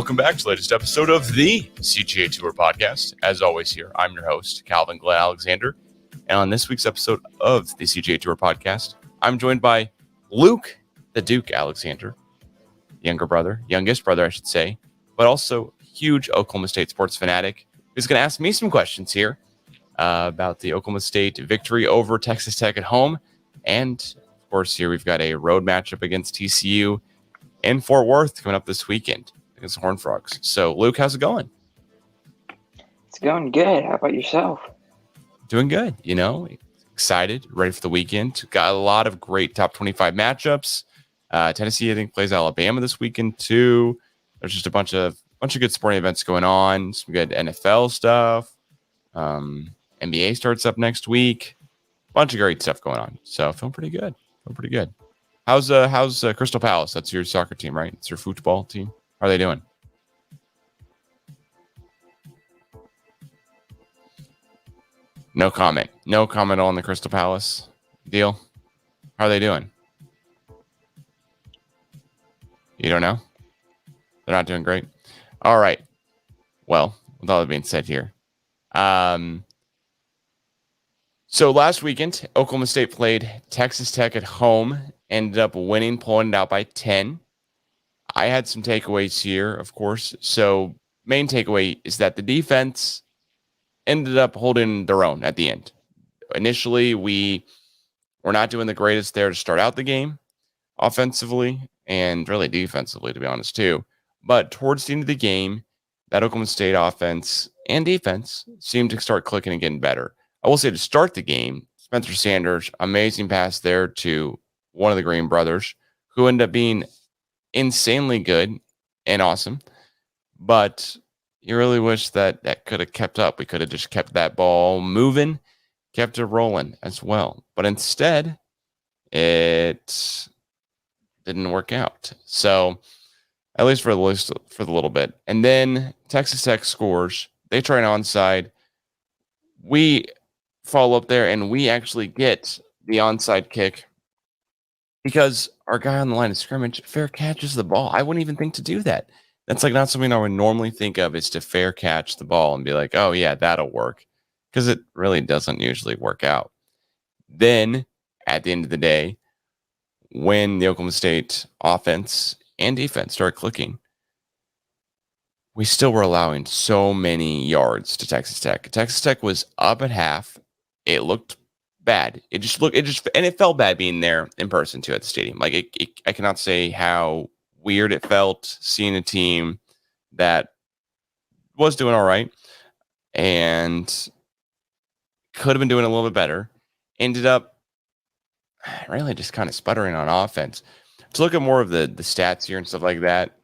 welcome back to the latest episode of the CGA Tour podcast. As always here, I'm your host, Calvin Glen Alexander. And on this week's episode of the CGA Tour podcast, I'm joined by Luke, the Duke Alexander, youngest brother, I should say, but also huge Oklahoma State sports fanatic, who's going to ask me some questions here about the Oklahoma State victory over Texas Tech at home. And of course, here we've got a road matchup against TCU in Fort Worth coming up this weekend against the Horned Frogs. So, Luke, how's it going? It's going good. How about yourself? Doing good. Excited, ready for the weekend. Got a lot of great top 25 matchups. Tennessee, I think, plays Alabama this weekend too. There's just a bunch of good sporting events going on. Some good NFL stuff. NBA starts up next week. Bunch of great stuff going on. So, feeling pretty good. How's Crystal Palace? That's your soccer team, right? It's your football team. How are they doing? No comment on the Crystal Palace deal. How are they doing? You don't know? They're not doing great. All right. Well, with all that being said here. So last weekend, Oklahoma State played Texas Tech at home, ended up winning, pulling it out by 10. I had some takeaways here, of course. So main takeaway is that the defense ended up holding their own at the end. Initially, we were not doing the greatest there to start out the game offensively and really defensively, to be honest, too. But towards the end of the game, that Oklahoma State offense and defense seemed to start clicking and getting better. I will say to start the game, Spencer Sanders, amazing pass there to one of the Green brothers, who ended up being insanely good and awesome. But you really wish that could have kept up. We could have just kept that ball moving, kept it rolling as well. But instead, it didn't work out. So at least for the little bit. And then Texas Tech scores. They try an onside. We follow up there, and we actually get the onside kick because our guy on the line of scrimmage fair catches the ball. I wouldn't even think to do that. That's like not something I would normally think of, is to fair catch the ball and be like, oh, yeah, that'll work, because it really doesn't usually work out. Then at the end of the day, when the Oklahoma State offense and defense started clicking, we still were allowing so many yards to Texas Tech. Texas Tech was up at half. It looked bad. And it felt bad being there in person too at the stadium. Like I cannot say how weird it felt seeing a team that was doing all right and could have been doing a little bit better, ended up really just kind of sputtering on offense. To look at more of the stats here and stuff like that,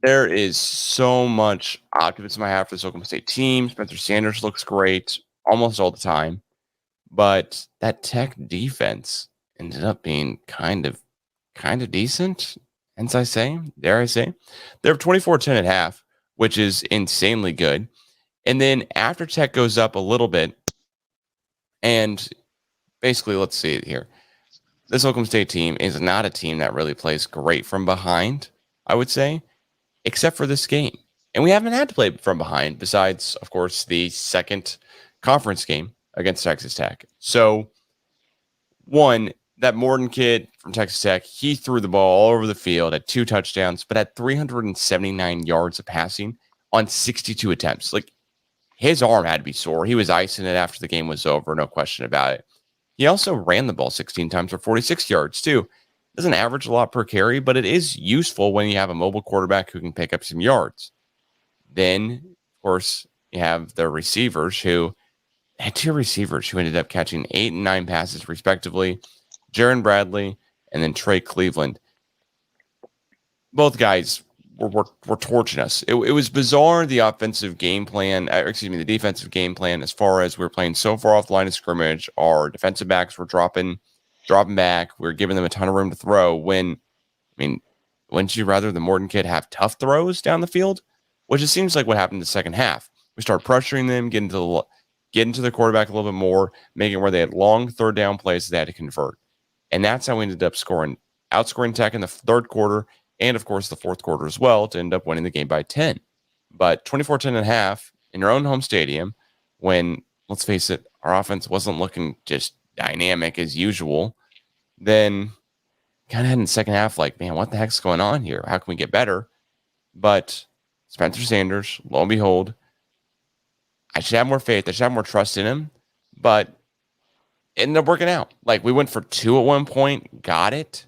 there is so much optimism I have for this Oklahoma State team. Spencer Sanders looks great almost all the time, but that Tech defense ended up being kind of decent. Dare I say. They're 24-10 at half, which is insanely good. And then after Tech goes up a little bit, and basically, let's see it here. This Oklahoma State team is not a team that really plays great from behind, I would say, except for this game. And we haven't had to play from behind besides, of course, the second conference game against Texas Tech. So, one, that Morton kid from Texas Tech, he threw the ball all over the field, had 2 touchdowns, but had 379 yards of passing on 62 attempts. Like, his arm had to be sore. He was icing it after the game was over, no question about it. He also ran the ball 16 times for 46 yards, too. Doesn't average a lot per carry, but it is useful when you have a mobile quarterback who can pick up some yards. Then, of course, you have the receivers who had 2 receivers who ended up catching 8 and 9 passes, respectively. Jaron Bradley and then Trey Cleveland. Both guys were torching us. It was bizarre, the defensive game plan as far as we were playing so far off the line of scrimmage. Our defensive backs were dropping back. We were giving them a ton of room to throw wouldn't you rather the Morton kid have tough throws down the field? Which it seems like what happened in the second half. We started pressuring them, getting to the quarterback a little bit more, making it where they had long third down plays that they had to convert. And that's how we ended up outscoring Tech in the third quarter, and of course the fourth quarter as well to end up winning the game by 10. But 24-10 and a half in your own home stadium when, let's face it, our offense wasn't looking just dynamic as usual, then kind of had in the second half like, man, what the heck's going on here? How can we get better? But Spencer Sanders, lo and behold, I should have more faith. I should have more trust in him, but it ended up working out. Like we went for 2 at one point, got it.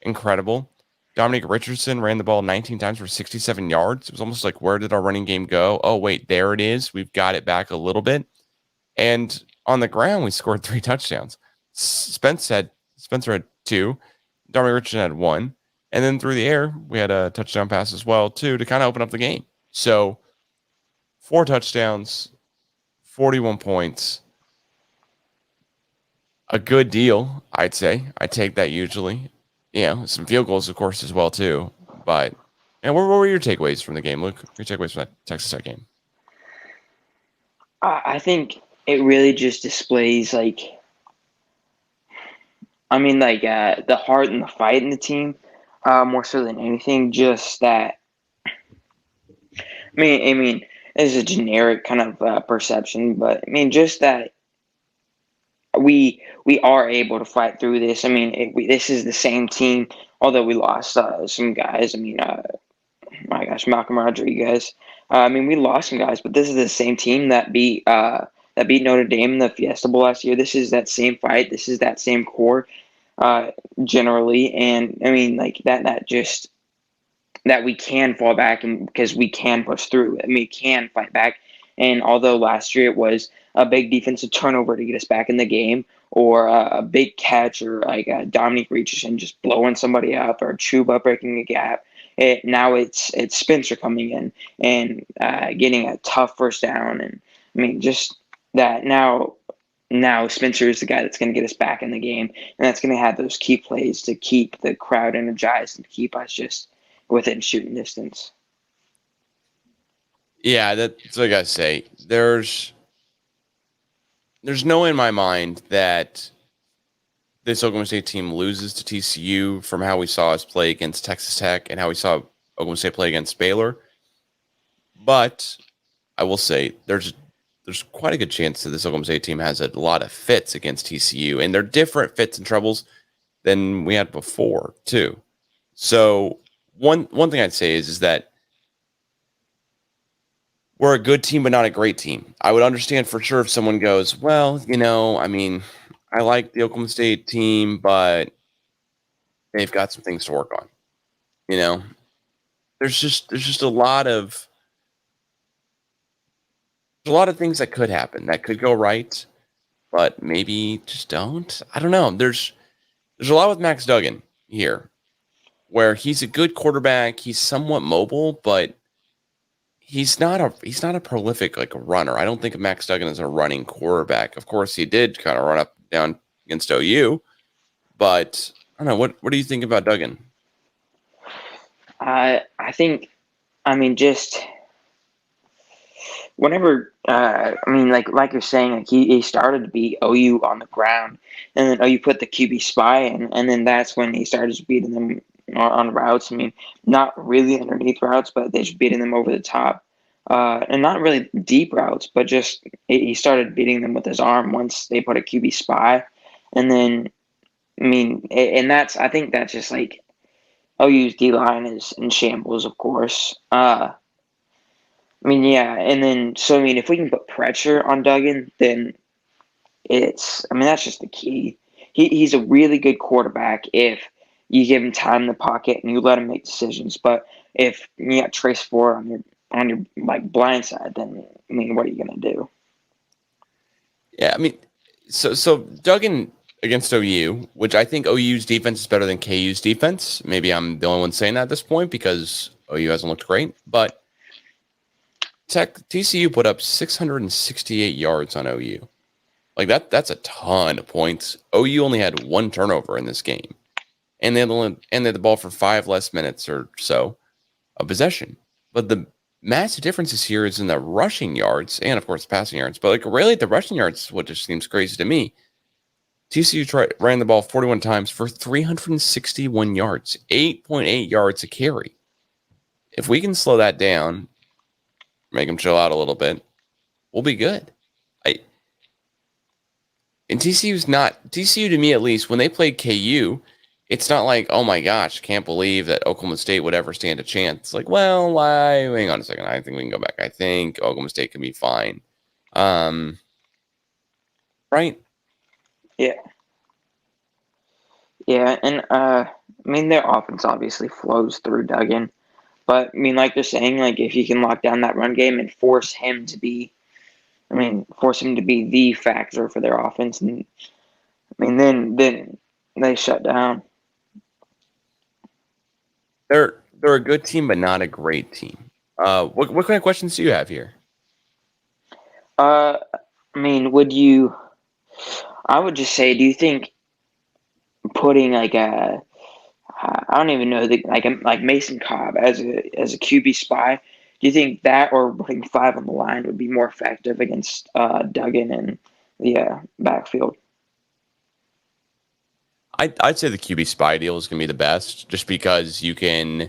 Incredible. Dominic Richardson ran the ball 19 times for 67 yards. It was almost like, where did our running game go? Oh, wait, there it is. We've got it back a little bit. And on the ground, we scored 3 touchdowns. Spencer had 2. Dominic Richardson had 1. And then through the air, we had a touchdown pass as well, too, to kind of open up the game. So 4 touchdowns, 41 points. A good deal, I'd say. I take that usually. Some field goals, of course, as well, too. But, and what were your takeaways from the game, Luke? Your takeaways from that Texas Tech game? I think it really just displays, the heart and the fight in the team, more so than anything. Just that, it's a generic kind of perception, but, just that we are able to fight through this. This is the same team, although we lost some guys. My gosh, Malcolm Rodriguez. We lost some guys, but this is the same team that beat Notre Dame in the Fiesta Bowl last year. This is that same fight. This is that same core, generally. And that we can fall back, and because we can push through. We can fight back. And although last year it was a big defensive turnover to get us back in the game, or a big catch, or like Dominic Richardson just blowing somebody up, or Chuba breaking a gap, now it's Spencer coming in and getting a tough first down. And just that now Spencer is the guy that's going to get us back in the game, and that's going to have those key plays to keep the crowd energized and keep us just within shooting distance. Yeah, that's what I gotta say. There's no way in my mind that this Oklahoma State team loses to TCU from how we saw us play against Texas Tech and how we saw Oklahoma State play against Baylor. But I will say there's quite a good chance that this Oklahoma State team has a lot of fits against TCU, and they're different fits and troubles than we had before too. So one thing I'd say is that we're a good team, but not a great team. I would understand for sure if someone goes, well, I like the Oklahoma State team, but they've got some things to work on. There's just a lot of things that could happen, that could go right, but maybe just don't. I don't know. There's a lot with Max Duggan here, where he's a good quarterback. He's somewhat mobile, but he's not a prolific runner. I don't think of Max Duggan as a running quarterback. Of course, he did kind of run up and down against OU, but I don't know. What do you think about Duggan? I think, just whenever, like you're saying, he started to beat OU on the ground, and then OU put the QB spy in, and then that's when he started beating them on routes. Not really underneath routes, but they just beating them over the top, and not really deep routes, but just he started beating them with his arm once they put a QB spy, and then I think that's just like OU's D line is in shambles, of course. Yeah, and then if we can put pressure on Duggan, then that's just the key. He's a really good quarterback if you give him time in the pocket and you let him make decisions. But if you got Trace Ford on your blind side, then what are you gonna do? Yeah, so Duggan against OU, which I think OU's defense is better than KU's defense. Maybe I'm the only one saying that at this point because OU hasn't looked great, but TCU put up 668 yards on OU. That's a ton of points. OU only had 1 turnover in this game, and they had the ball for 5 less minutes or so of possession. But the massive differences here is in the rushing yards and, of course, passing yards. But really, the rushing yards is what just seems crazy to me. TCU ran the ball 41 times for 361 yards, 8.8 yards a carry. If we can slow that down, make them chill out a little bit, we'll be good. And TCU to me at least, when they played KU, it's not like, oh my gosh, can't believe that Oklahoma State would ever stand a chance. It's like, well, hang on a second. I think we can go back. I think Oklahoma State can be fine. Right? Yeah. Yeah, and I mean their offense obviously flows through Duggan. But I mean, like they're saying, like if you can lock down that run game and force him to be the factor for their offense, and I mean then they shut down. They're a good team, but not a great team. What kind of questions do you have here? I mean, I would just say, do you think putting like I don't even know like Mason Cobb as a QB spy, do you think that or putting 5 on the line would be more effective against Duggan and the backfield? I'd say the QB spy deal is going to be the best, just because you can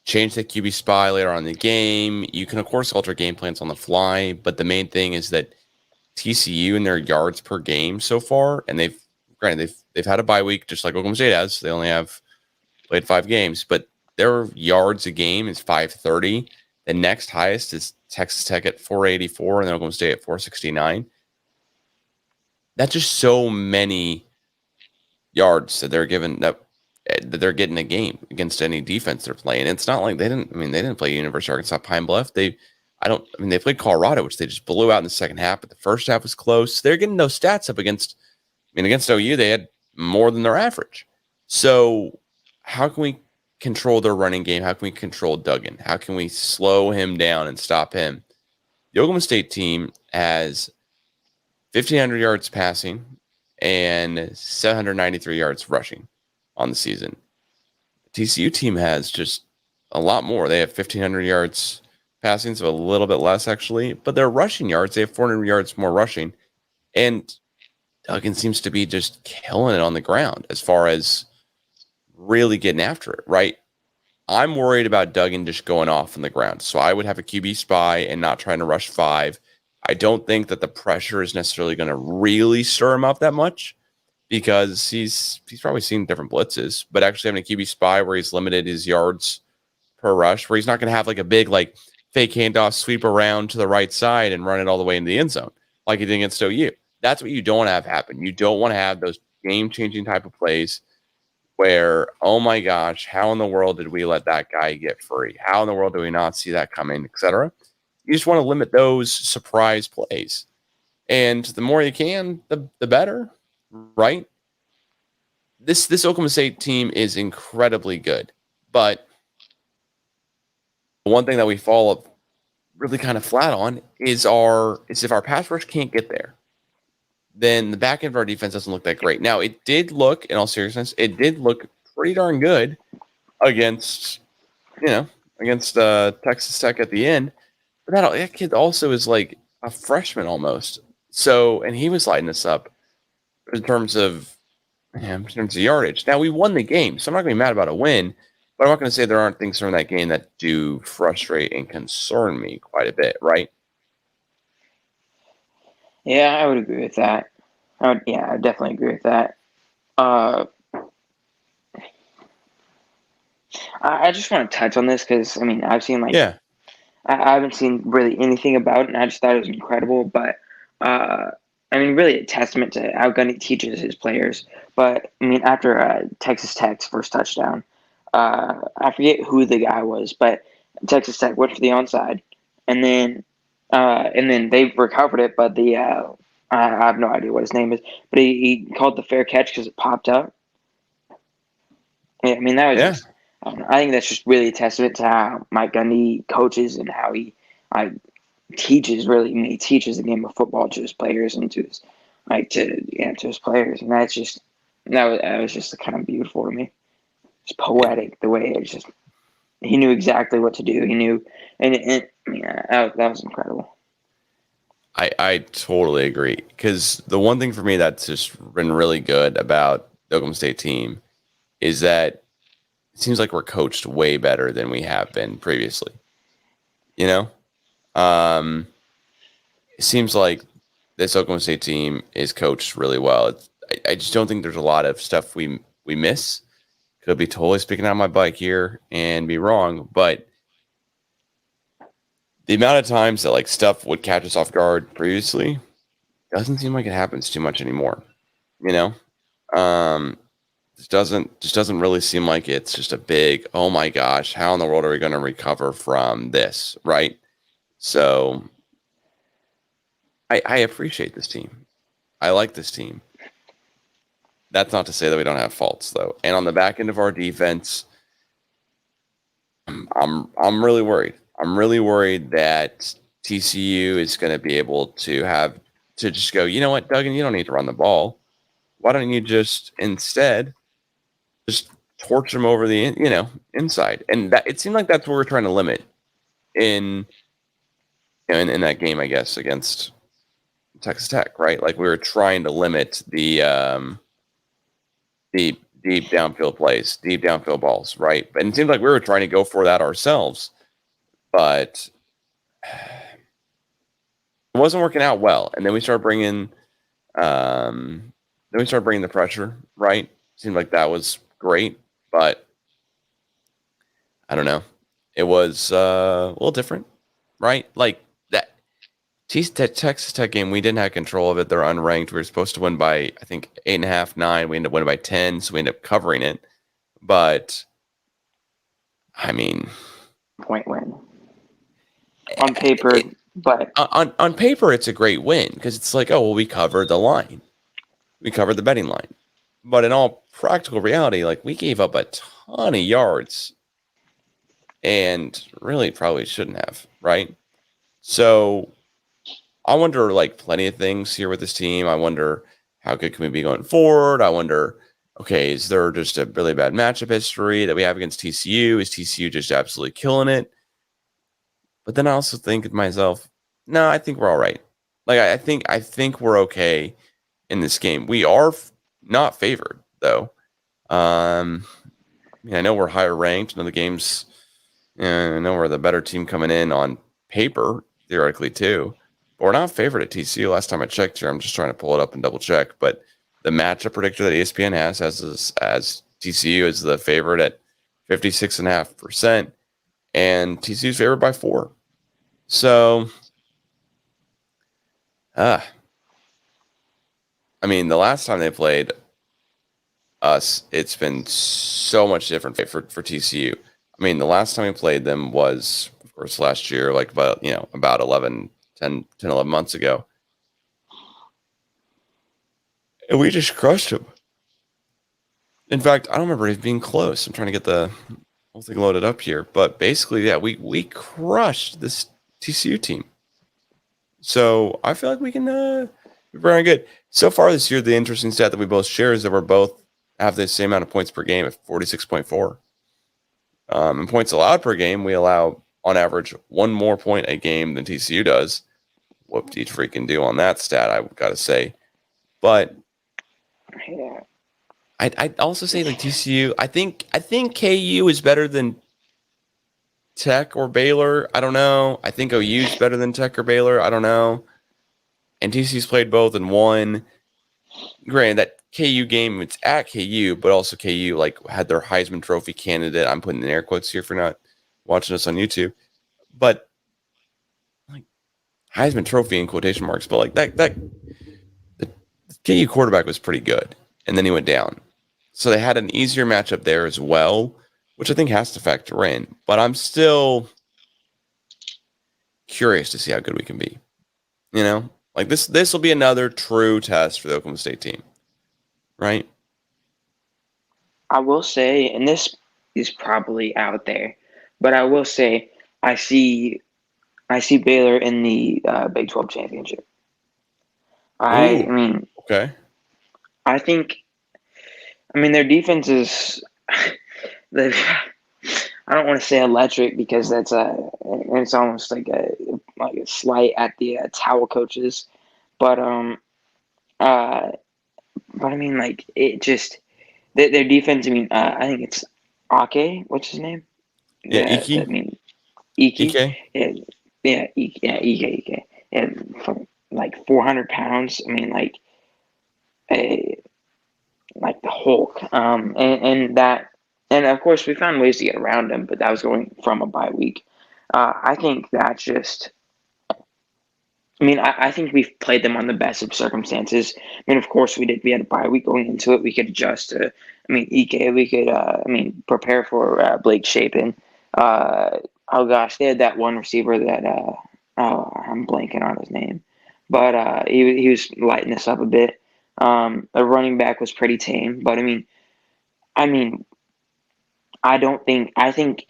change the QB spy later on in the game. You can, of course, alter game plans on the fly, but the main thing is that TCU and their yards per game so far, and they've had a bye week just like Oklahoma State has. They only have played 5 games, but their yards a game is 530. The next highest is Texas Tech at 484, and then Oklahoma State at 469. That's just so many yards that they're given that they're getting a game against any defense they're playing. It's not like they didn't play University of Arkansas Pine Bluff. They played Colorado, which they just blew out in the second half, but the first half was close. They're getting those stats up against OU. They had more than their average. So how can we control their running game? How can we control Duggan? How can we slow him down and stop him? The Oklahoma State team has 1,500 yards passing and 793 yards rushing on the season. The TCU team has just a lot more. They have 1,500 yards passing, so a little bit less actually, but their rushing yards, they have 400 yards more rushing. And Duggan seems to be just killing it on the ground as far as really getting after it, right? I'm worried about Duggan just going off on the ground. So I would have a QB spy and not trying to rush 5. I don't think that the pressure is necessarily going to really stir him up that much, because he's probably seen different blitzes, but actually having a QB spy where he's limited his yards per rush, where he's not going to have like a big like fake handoff sweep around to the right side and run it all the way into the end zone like he did against OU. That's what you don't want to have happen. You don't want to have those game-changing type of plays where, oh my gosh, how in the world did we let that guy get free? How in the world do we not see that coming, etc.? You just want to limit those surprise plays. And the more you can, the better, right? This Oklahoma State team is incredibly good. But one thing that we fall really kind of flat on is if our pass rush can't get there, then the back end of our defense doesn't look that great. Now, it did look, in all seriousness, pretty darn good against Texas Tech at the end. But that kid also is like a freshman almost. So, and he was lighting us up in terms of yardage. Now, we won the game, so I'm not going to be mad about a win, but I'm not going to say there aren't things from that game that do frustrate and concern me quite a bit, right? Yeah, I would agree with that. I would definitely agree with that. I just want to touch on this because I've seen I haven't seen really anything about it, and I just thought it was incredible. But really a testament to how Gundy teaches his players. But after Texas Tech's first touchdown, I forget who the guy was, but Texas Tech went for the onside, and then they recovered it. But I have no idea what his name is, but he called the fair catch because it popped up. Yeah, that was just. I think that's just really a testament to how Mike Gundy coaches and how he teaches. Really, he teaches the game of football to his players and to his to his players, and that was just kind of beautiful to me. It's poetic the way it just. He knew exactly what to do. He knew, and that was incredible. I totally agree. Because the one thing for me that's just been really good about the Oklahoma State team is that it seems like we're coached way better than we have been previously. You know, it seems like this Oklahoma State team is coached really well. I just don't think there's a lot of stuff we miss. Could be totally speaking out my bike here and be wrong, but the amount of times that like stuff would catch us off guard previously doesn't seem like it happens too much anymore. You know, um, just doesn't really seem like it's just a big, oh my gosh, how in the world are we going to recover from this, right? So I appreciate this team. I like this team. That's not to say that we don't have faults though. And on the back end of our defense, I'm really worried. I'm really worried that TCU is going to be able to have to just go, you know what, Duggan, you don't need to run the ball. Why don't you just instead just torch them over the inside? And that it seemed like that's what we're trying to limit in in that game, I guess, against Texas Tech, right? Like we were trying to limit the deep downfield plays, deep downfield balls, right? And it seemed like we were trying to go for that ourselves, but it wasn't working out well. And then we started bringing, the pressure, right? Seemed like that was great, but I don't know. It was a little different, right? Like that Texas Tech game, we didn't have control of it. They're unranked. We were supposed to win by, I think, 8.5, 9. We ended up winning by 10, so we ended up covering it. But I mean, point win on paper, but on paper, it's a great win because it's like, oh, well, we covered the line, we covered the betting line. But in all practical reality, like we gave up a ton of yards, and really probably shouldn't have, right? So I wonder, like, plenty of things here with this team. I wonder how good can we be going forward. I wonder, okay, is there just a really bad matchup history that we have against TCU? Is TCU just absolutely killing it? But then I also think to myself, no, I think we're all right. Like I think we're okay in this game. We are not favored though. I know we're higher ranked. The games, I know we're the better team coming in on paper theoretically too. But we're not favored at TCU. Last time I checked here, I'm just trying to pull it up and double check. But the matchup predictor that ESPN has as TCU is the favorite at 56.5%. And TCU's favored by 4. So, I mean, the last time they played us, it's been so much different for TCU. I mean, the last time we played them was, of course, last year, like about 10, 11 months ago. And we just crushed them. In fact, I don't remember it being close. I'm trying to get the whole thing loaded up here. But basically, yeah, we crushed this TCU team. So I feel like we can be very good. So far this year, the interesting stat that we both share is that we're both have the same amount of points per game at 46.4. And points allowed per game, we allow on average 1 more point a game than TCU does. Whoop-de freaking do on that stat, I've got to say. But yeah. I'd also say like TCU, I think KU is better than Tech or Baylor. I don't know. I think OU is better than Tech or Baylor. I don't know. And TCU's played both and won. Granted, that KU game, it's at KU, but also KU like had their Heisman Trophy candidate. I'm putting in air quotes here for not watching us on YouTube. But like Heisman Trophy in quotation marks, but like that the KU quarterback was pretty good. And then he went down. So they had an easier matchup there as well, which I think has to factor in. But I'm still curious to see how good we can be. Like this will be another true test for the Oklahoma State team, right? I will say, and this is probably out there, but I will say I see Baylor in the Big 12 championship. I Ooh, mean, okay. I think, their defense is, I I don't want to say electric because it's almost like a slight at the towel coaches, but uh, but I mean like it just their defense. I mean I think it's Ake. What's his name? Yeah, I Iki, mean Iki. Ike. Yeah, Ike. And for like 400 pounds. I mean a, like the Hulk. And of course we found ways to get around him, but that was going from a bye week. I think that's just. I mean, I think we've played them on the best of circumstances. I mean, of course we did. We had a bye week going into it. We could adjust to. I mean, Ike. We could. Prepare for Blake Shapen. Oh gosh, they had that one receiver that. I'm blanking on his name, but he was lighting us up a bit. The running back was pretty tame, but I mean, I don't think. I think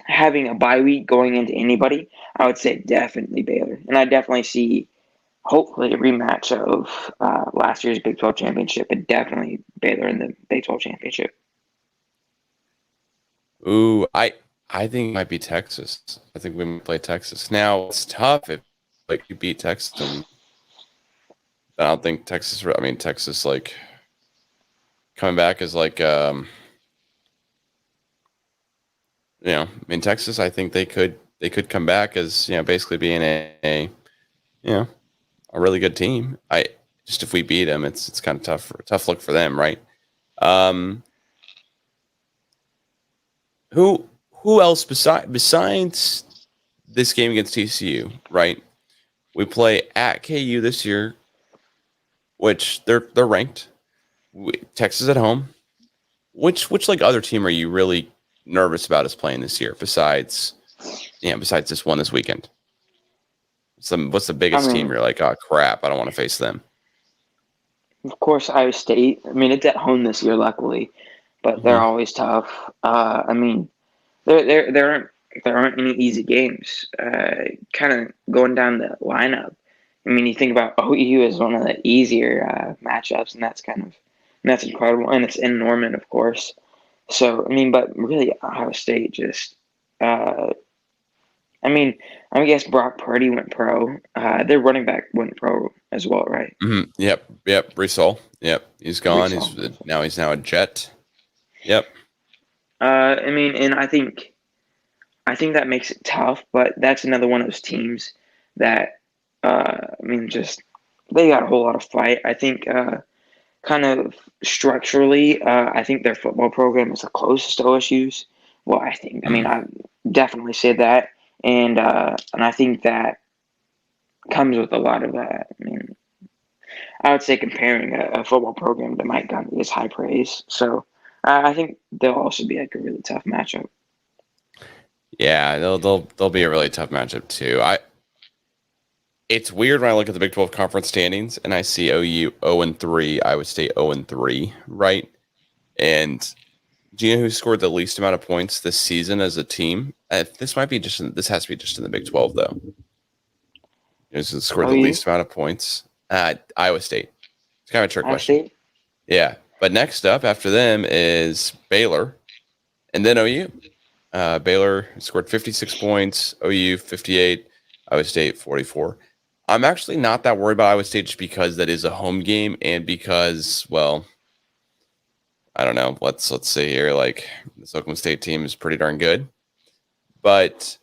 having a bye week going into anybody, I would say definitely Baylor, and I definitely see hopefully a rematch of last year's Big 12 championship, and definitely Baylor in the Big 12 championship. Ooh, I think it might be Texas. I think we might play Texas. Now it's tough if like you beat Texas, and I don't think Texas. I mean Texas like coming back is like I mean Texas. I think they could come back as basically being a you know a really good team. I just if we beat them, it's kind of tough look for them, right? Um, who else besides this game against TCU, right? We play at KU this year, which they're ranked. Texas at home. Which like other team are you really nervous about us playing this year besides this one this weekend? What's the I biggest team mean, you're like, oh crap, I don't want to face them? of course, Iowa State. I mean, it's at home this year, luckily, but they're Hmm. always tough. There aren't any easy games. Kind of going down the lineup. I mean, you think about OU as one of the easier matchups, and that's incredible, and it's in Norman, of course. So I mean, but really, Ohio State just. Uh, I mean, I guess Brock Purdy went pro. Their running back went pro as well, right? Yep. Brees Hall. Yep, he's gone. Brees Hall. He's now a Jet. Yep. And I think that makes it tough, but that's another one of those teams that just they got a whole lot of fight. I think kind of structurally, I think their football program is the closest to OSU's. Well, I definitely say that, and I think that comes with a lot of that. I would say comparing a football program to Mike Gundy is high praise. So I think they'll also be like a really tough matchup. Yeah, they'll be a really tough matchup too. It's weird when I look at the Big 12 conference standings and I see OU 0-3, Iowa State 0-3, right? And do you know who scored the least amount of points this season as a team? This has to be just in the Big 12 though. Who's scored the OU, least amount of points? Iowa State. It's kind of a trick Iowa question. State. Yeah, but next up after them is Baylor, and then OU. Baylor scored 56 points, OU 58, Iowa State 44. I'm actually not that worried about Iowa State just because that is a home game and because, well, I don't know. Let's see here. Like this Oklahoma State team is pretty darn good, but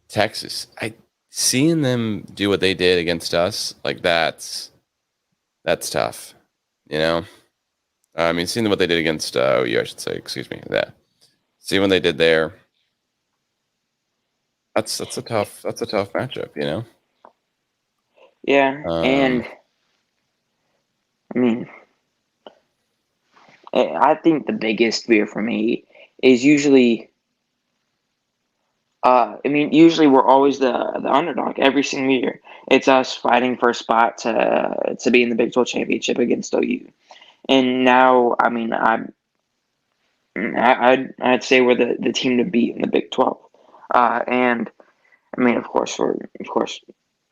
Texas, I seeing them do what they did against us, like that's tough. You know, I mean, seeing what they did against OU, I should say. Excuse me. Yeah, see what they did there. That's a tough matchup. Yeah, and Um, I mean, I think the biggest fear for me is usually. Usually we're always the underdog every single year. It's us fighting for a spot to be in the Big 12 championship against OU. And now, I'd say we're the team to beat in the Big 12. And I mean, of course,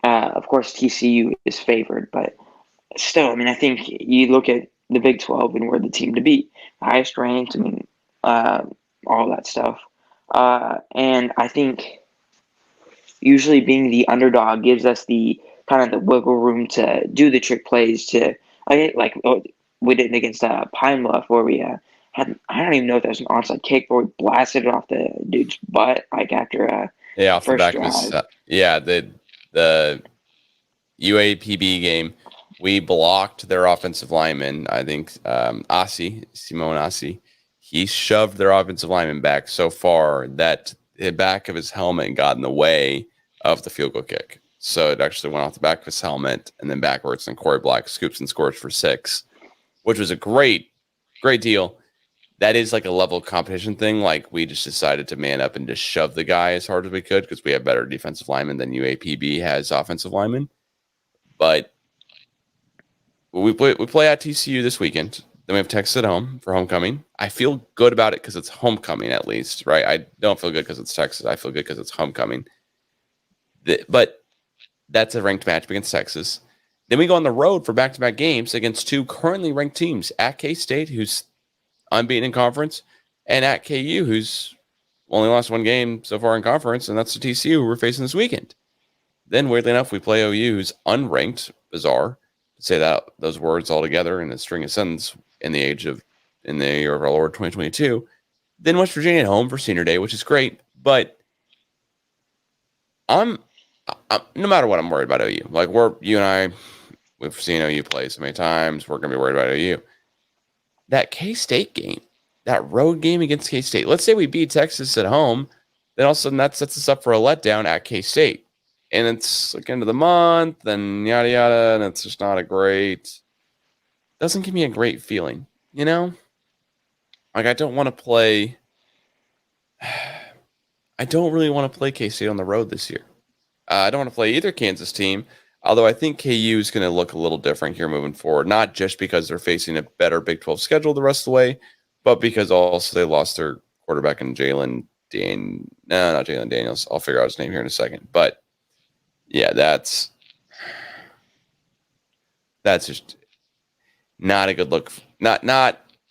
TCU is favored, but still, I mean, I think you look at the Big 12 and we're the team to beat, highest ranked. I mean, all that stuff. And I think usually being the underdog gives us the kind of the wiggle room to do the trick plays to like we did against Pine Bluff where we had, I don't even know if that was an onside kick, but we blasted it off the dude's butt like after Off the first back of his drive. the UAPB game. We blocked their offensive lineman. I think Simone Asi, he shoved their offensive lineman back so far that the back of his helmet got in the way of the field goal kick. So it actually went off the back of his helmet and then backwards, and Corey Black scoops and scores for 6, which was a great deal. That is like a level competition thing. Like, we just decided to man up and just shove the guy as hard as we could because we have better defensive linemen than UAPB has offensive linemen. But we play at TCU this weekend. Then we have Texas at home for homecoming. I feel good about it because it's homecoming, at least, right? I don't feel good because it's Texas. I feel good because it's homecoming. But that's a ranked match against Texas. Then we go on the road for back-to-back games against 2 currently ranked teams, at K-State, who's unbeaten in conference, and at KU, who's only lost 1 game so far in conference, and that's the TCU who we're facing this weekend. Then, weirdly enough, we play OU, who's unranked. Bizarre to say that those words all together in a string of sentences in the year of our Lord 2022. Then West Virginia at home for Senior Day, which is great, but I'm no matter what, I'm worried about OU. Like, you and I, we've seen OU play so many times. We're gonna be worried about OU. That K-State game, that road game against K-State. Let's say we beat Texas at home, then all of a sudden that sets us up for a letdown at K-State. And it's like end of the month and yada yada, and it's just not doesn't give me a great feeling, you know? Like, I don't really want to play K-State on the road this year. I don't want to play either Kansas team, although I think KU is going to look a little different here moving forward, not just because they're facing a better Big 12 schedule the rest of the way, but because also they lost their quarterback in not Jalen Daniels. I'll figure out his name here in a second. But yeah, that's just not a good look. Not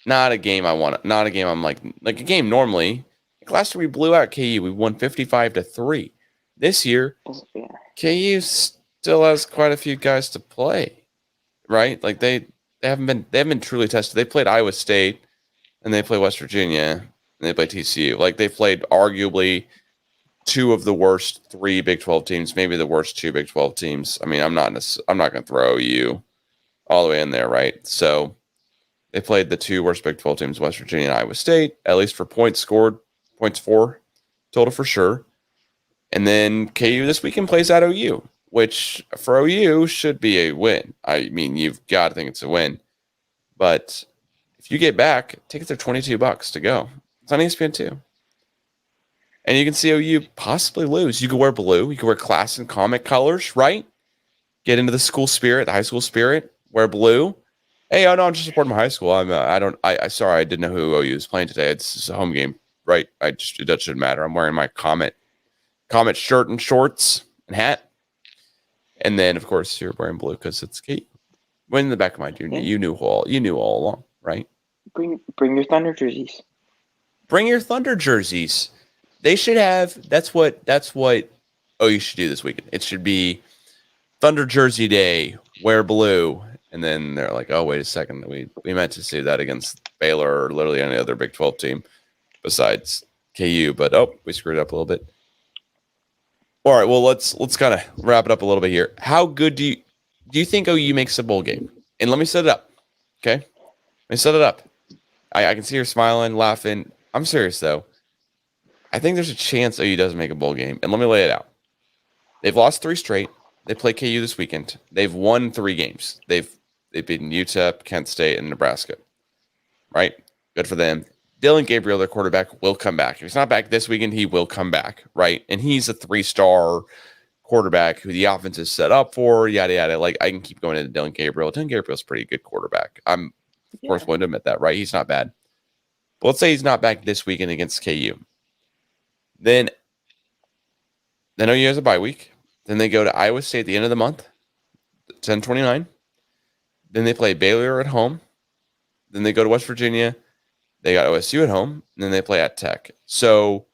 a game I want. Not a game I'm like a game normally. Like last year we blew out KU. We won 55-3. This year, KU still has quite a few guys to play, right? Like they haven't been truly tested. They played Iowa State, and they play West Virginia, and they play TCU. Like, they played arguably 2 of the worst 3 Big 12 teams, maybe the worst 2 Big 12 teams. I mean, I'm not going to throw you all the way in there, right? So they played the 2 worst Big 12 teams, West Virginia and Iowa State, at least for points scored, points for total for sure. And then KU this weekend plays at OU, which for OU should be a win. I mean, you've got to think it's a win. But if you get back, tickets are $22 to go. It's on ESPN2. And you can see OU possibly lose. You can wear blue. You can wear class and comic colors, right? Get into the school spirit, the high school spirit. Wear blue. Hey, oh no, I'm just supporting my high school. Sorry, I didn't know who OU is playing today. It's a home game, right? That shouldn't matter. I'm wearing my Comet shirt and shorts and hat. And then, of course, you're wearing blue because it's Kate. When in the back of my mind, you knew all along, right? Bring your Thunder jerseys. Bring your Thunder jerseys. They should have. That's what you should do this weekend. It should be Thunder Jersey Day. Wear blue. And then they're like, oh, wait a second. We meant to say that against Baylor or literally any other Big 12 team besides KU. But, we screwed up a little bit. All right, well, let's kind of wrap it up a little bit here. How good do you think OU makes a bowl game? And let me set it up, okay? Let me set it up. I can see her smiling, laughing. I'm serious, though. I think there's a chance OU doesn't make a bowl game. And let me lay it out. They've lost 3 straight. They play KU this weekend. They've won 3 games. They've beaten UTEP, Kent State, and Nebraska. Right? Good for them. Dylan Gabriel, their quarterback, will come back. If he's not back this weekend, he will come back, right? And he's a 3-star quarterback who the offense is set up for, yada, yada. Like, I can keep going into Dylan Gabriel. Dylan Gabriel's a pretty good quarterback. I'm, of course, willing to admit that, right? He's not bad. But let's say he's not back this weekend against KU. Then OU has a bye week. Then they go to Iowa State at the end of the month, 10/29. Then they play Baylor at home. Then they go to West Virginia. They got OSU at home, and then they play at Tech. So,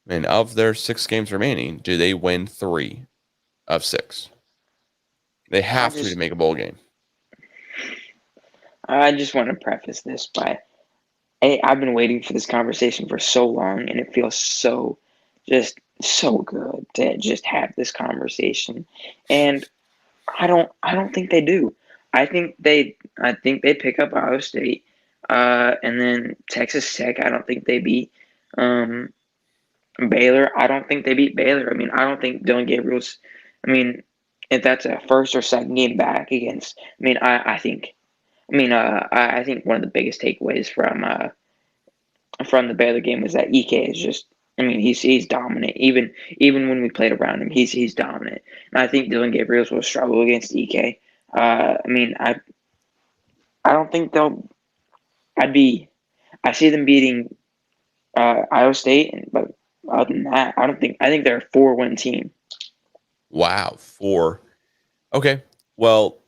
I mean, of their 6 games remaining, do they win 3 of 6? They have to make a bowl game. I just want to preface this by I've been waiting for this conversation for so long, and it feels so good to just have this conversation. And I don't think they do. I think they pick up Ohio State, and then Texas Tech. I don't think they beat Baylor. I don't think they beat Baylor. I mean, I don't think Dylan Gabriel's. I mean, if that's a first or second game back against. I mean, I think. I mean, I think one of the biggest takeaways from the Baylor game was that EK is just. I mean, he's dominant. Even when we played around him, he's dominant. And I think Dylan Gabriel will struggle against EK. I mean, I don't think they'll. I see them beating Iowa State, but other than that, I think they're a 4-win team. Wow, 4. Okay, well,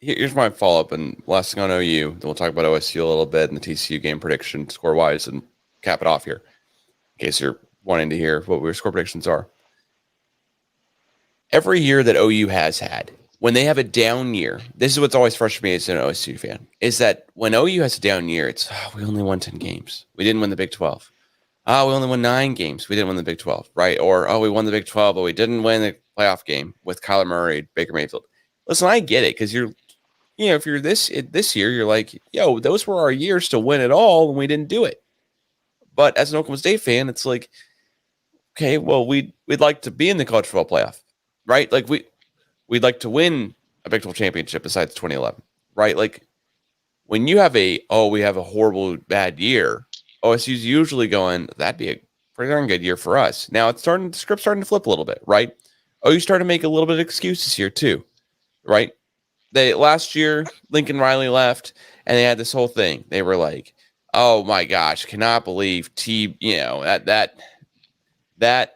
here's my follow-up, and last thing on OU, then we'll talk about OSU a little bit and the TCU game prediction score-wise and cap it off here, in case you're wanting to hear what your score predictions are. Every year that OU has had, when they have a down year, this is what's always frustrated me as an OSU fan, is that when OU has a down year, it's, we only won 10 games. We didn't win the Big 12. We only won 9 games. We didn't win the Big 12, right? Or, we won the Big 12, but we didn't win the playoff game with Kyler Murray, Baker Mayfield. Listen, I get it, because if you're this year, you're like, yo, those were our years to win it all, and we didn't do it. But as an Oklahoma State fan, it's like, okay, well, we'd like to be in the college football playoff, right? Like we'd like to win a Big 12 championship besides 2011, right? Like when you have we have a horrible bad year, OSU's usually going, that'd be a pretty darn good year for us. Now the script's starting to flip a little bit, right? OU started to make a little bit of excuses here too, right? Last year, Lincoln Riley left, and they had this whole thing. They were like, oh my gosh, cannot believe that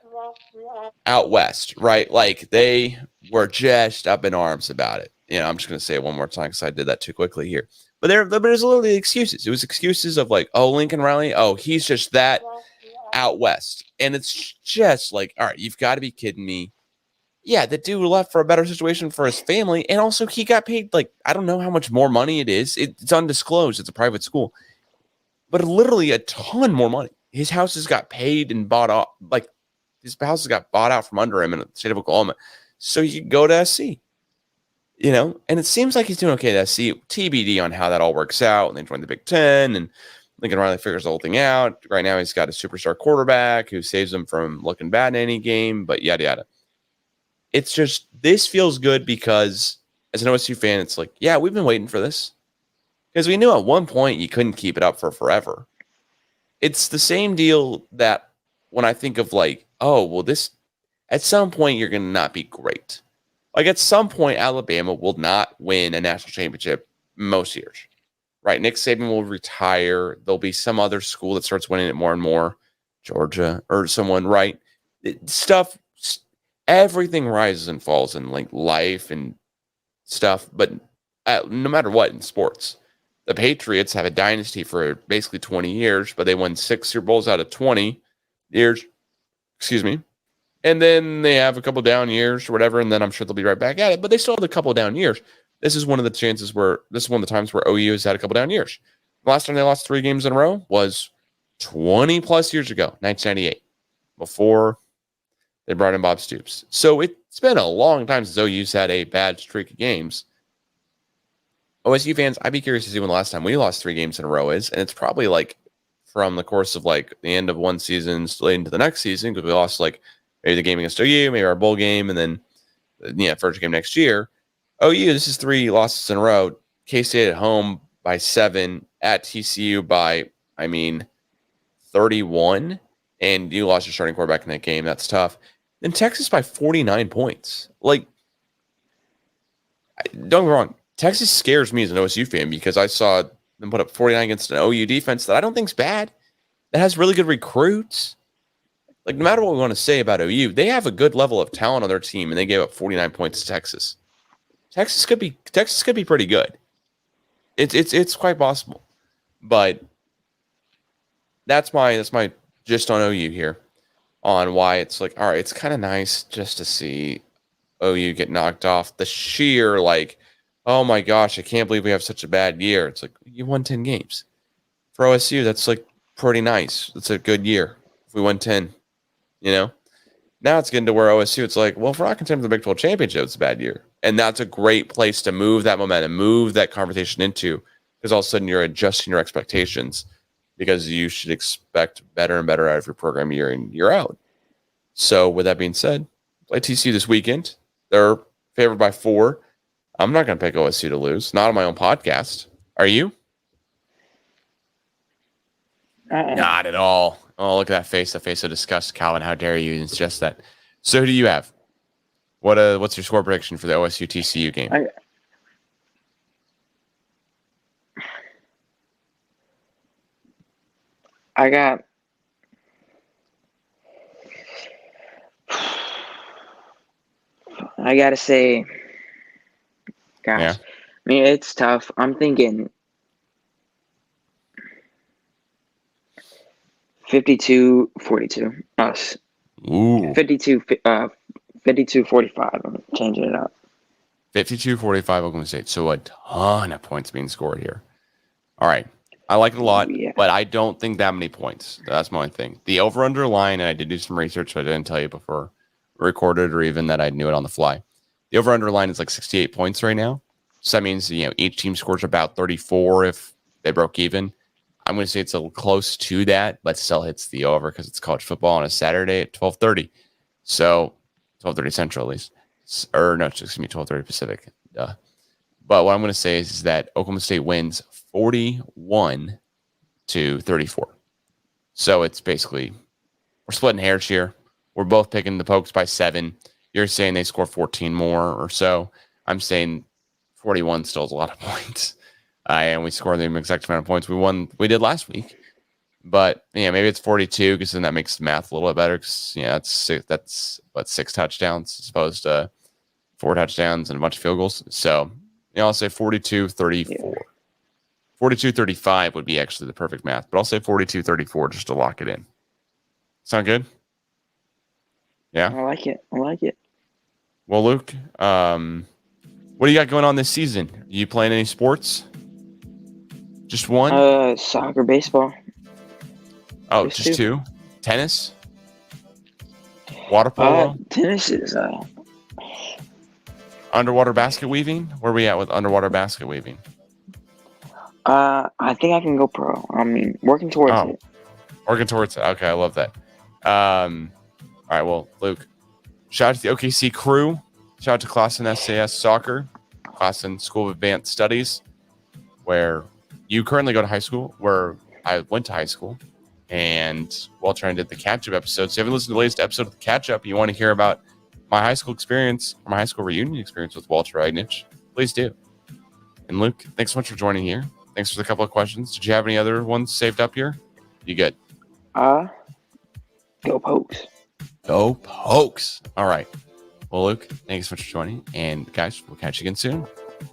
out west, right? Like they were just up in arms about it. I'm just going to say it one more time because I did that too quickly here. But there's a little bit of excuses. It was excuses of like, oh, Lincoln Riley, he's just that out west. And it's just like, all right, you've got to be kidding me. Yeah, the dude left for a better situation for his family. And also he got paid, like, I don't know how much more money it is. It's undisclosed. It's a private school. But literally a ton more money. His houses got paid and bought off. Like, his houses got bought out from under him in the state of Oklahoma. So he could go to SC. And it seems like he's doing okay at SC. TBD on how that all works out. And they joined the Big Ten. And Lincoln Riley figures the whole thing out. Right now he's got a superstar quarterback who saves him from looking bad in any game. But yada, yada. It's just, this feels good because as an OSU fan, it's like, yeah, we've been waiting for this. Because we knew at one point you couldn't keep it up for forever. It's the same deal that when I think of like, this, at some point you're going to not be great. Like at some point, Alabama will not win a national championship most years, right? Nick Saban will retire. There'll be some other school that starts winning it more and more, Georgia or someone, right? Everything rises and falls in like life and stuff. But no matter what in sports, the Patriots have a dynasty for basically 20 years, but they won 6 Super Bowls out of 20 years. Excuse me. And then they have a couple down years or whatever, and then I'm sure they'll be right back at it. But they still have a couple down years. This is one of the times where OU has had a couple down years. The last time they lost 3 games in a row was 20 plus years ago, 1998, before they brought in Bob Stoops. So it's been a long time since OU's had a bad streak of games. OSU fans, I'd be curious to see when the last time we lost 3 games in a row is, and it's probably like from the course of like the end of one season leading to the next season, because we lost like maybe the game against OU, maybe our bowl game, and then first game next year. OU, this is 3 losses in a row. K-State at home by 7, at TCU by 31, and you lost your starting quarterback in that game. That's tough. Then Texas by 49 points. Like, don't get me wrong, Texas scares me as an OSU fan because I saw them put up 49 against an OU defense that I don't think is bad. That has really good recruits. Like, no matter what we want to say about OU, they have a good level of talent on their team, and they gave up 49 points to Texas. Texas could be pretty good. It's quite possible, but that's my gist on OU here, on why it's like, all right, it's kind of nice just to see OU get knocked off. The sheer like, oh my gosh, I can't believe we have such a bad year. It's like you won 10 games. For OSU, that's like pretty nice. It's a good year if we win 10, you know? Now it's getting to where OSU, it's like, well, if we're not contending for the Big 12 championship, it's a bad year. And that's a great place to move that momentum, move that conversation into, because all of a sudden you're adjusting your expectations because you should expect better and better out of your program year in, year out. So with that being said, play TCU this weekend. They're favored by 4. I'm not going to pick OSU to lose. Not on my own podcast. Are you? Not at all. Oh, look at that face. That face of disgust, Calvin. How dare you? It's just that. So who do you have? What's your score prediction for the OSU TCU game? I got I gotta say, gosh, Yeah. I mean, it's tough. I'm thinking 52-42. Us. Ooh. 52-45. I'm changing it up. 52-45 Oklahoma State. So a ton of points being scored here. All right. I like it a lot, Yeah. but I don't think that many points. That's my thing. The over-under line, and I did do some research, so I didn't tell you before we recorded or even that I knew it on the fly. The over-under line is like 68 points right now. So that means, each team scores about 34 if they broke even. I'm going to say it's a little close to that, but still hits the over because it's college football on a Saturday at 12:30. So 12:30 Central at least. Or no, excuse me, 12:30 Pacific. Duh. But what I'm going to say is that Oklahoma State wins 41-34. So it's basically, we're splitting hairs here. We're both picking the Pokes by 7. You're saying they score 14 more or so. I'm saying 41 still is a lot of points. And we scored the exact amount of points we did last week. But maybe it's 42 because then that makes the math a little bit better. Because that's 6 touchdowns as opposed to 4 touchdowns and a bunch of field goals. So I'll say 42-34. 42-35 would be actually the perfect math, but I'll say 42-34 just to lock it in. Sound good? Yeah. I like it. Well, Luke, what do you got going on this season? Are you playing any sports? Just one? Soccer, baseball. Oh, just 2? Tennis? Water polo? Tennis is Underwater basket weaving? Where are we at with underwater basket weaving? I think I can go pro. I mean, working towards it. Working towards it. Okay, I love that. All right, well, Luke, shout out to the OKC crew. Shout out to Classen SAS Soccer, Classen School of Advanced Studies, where you currently go to high school, where I went to high school. And Walter and I did the catch-up episode. So if you haven't listened to the latest episode of the catch-up, you want to hear about my high school experience, or my high school reunion experience with Walter Eignich, please do. And Luke, thanks so much for joining here. Thanks for the couple of questions. Did you have any other ones saved up here? You good? Go Pokes. Go Pokes. All right. Well, Luke, thanks so much for joining. And guys, we'll catch you again soon.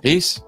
Peace.